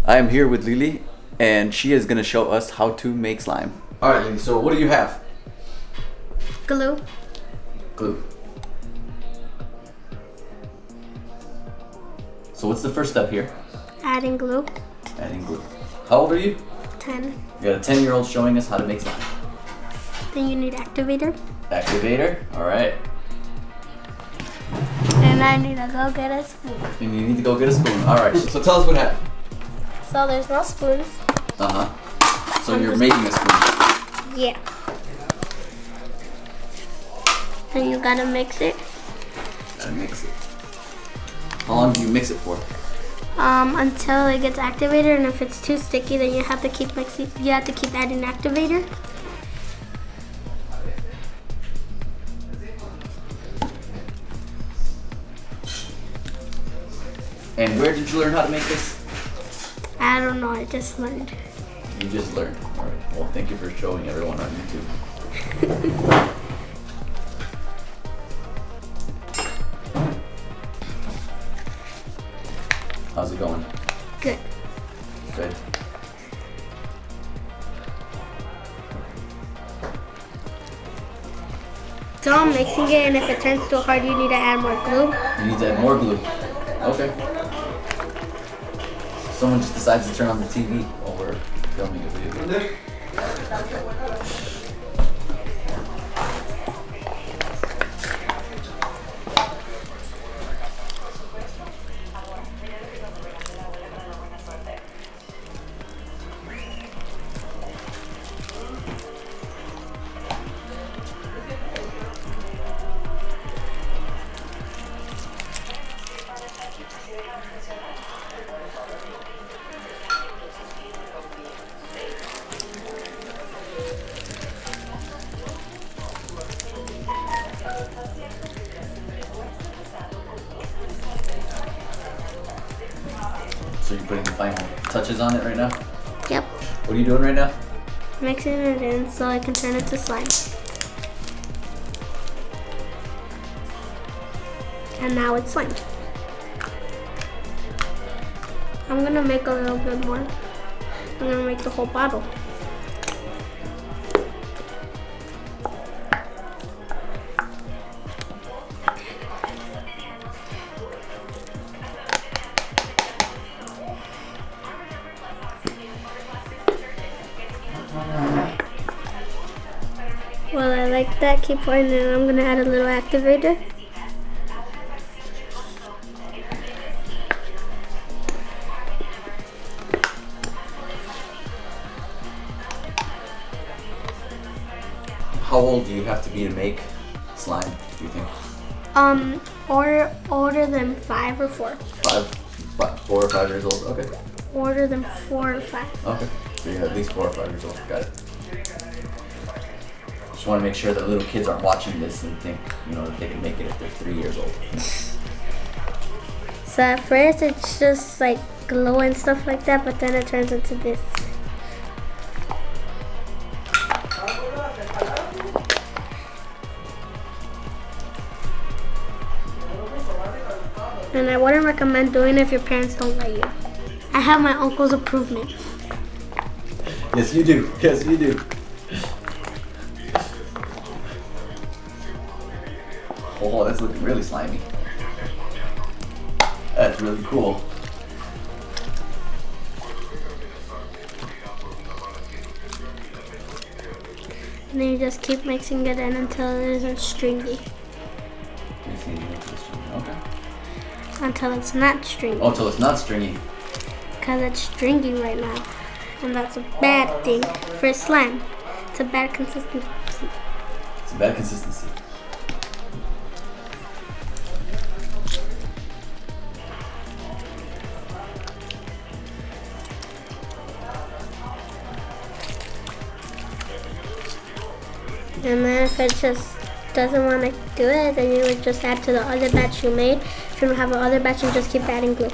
I am here with Lilly, and she is going to show us how to make slime. Alright, Lilly, so what do you have? Glue. Glue. So what's the first step here? Adding glue. Adding glue. How old are you? 10. You got a 10-year-old showing us how to make slime. Then you need activator. Activator, alright. And I need to go get a spoon. And you need to go get a spoon. Alright, so tell us what happened. So there's no spoons. Uh-huh. So you're making a spoon. Yeah. Then you gotta mix it. Gotta mix it. How long do you mix it for? Until it gets activated, and if it's too sticky, then you have to keep mixing. You have to keep adding activator. And where did you learn how to make this? I don't know. I just learned. You just learned. Alright. Well, thank you for showing everyone on YouTube. How's it going? Good. Good. So I'm mixing it, and if it turns too hard, you need to add more glue. You need to add more glue. Okay. Someone just decides to turn on the TV while we're filming a video. So you're putting the final touches on it right now? Yep. What are you doing right now? Mixing it in so I can turn it to slime. And now it's slime. I'm gonna make a little bit more. I'm gonna make the whole bottle. Well, I like that. Keep pouring it. I'm gonna add a little activator. How old do you have to be to make slime, do you think? Or older than 5 or 4. 4 or 5 years old? Okay. Older than 4 or 5. Okay. So you're at least 4 or 5 years old. Got it. Just want to make sure that little kids aren't watching this and think, that they can make it if they're 3 years old. So at first it's just like glow and stuff like that, but then it turns into this. And I wouldn't recommend doing it if your parents don't let you. I have my uncle's approval. Yes, you do. Yes, you do. Oh, that's looking really slimy. That's really cool. And then you just keep mixing it in until it isn't stringy. Okay. Until it's not stringy. Oh, until it's not stringy. Because it's stringy right now. And that's a bad thing for slime. It's a bad consistency. It's a bad consistency. And then if it just doesn't want to do it, then you would just add to the other batch you made. If you don't have another batch, you just keep adding glue.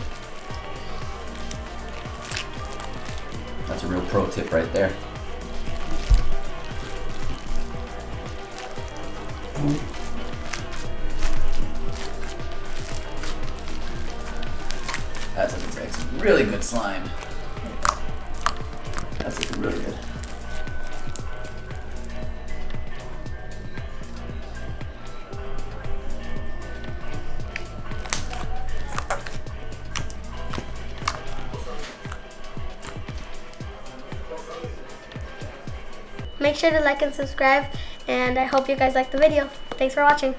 That's a real pro tip right there. That's some really good slime. It's looking really good. Make sure to like and subscribe, and I hope you guys like the video. Thanks for watching.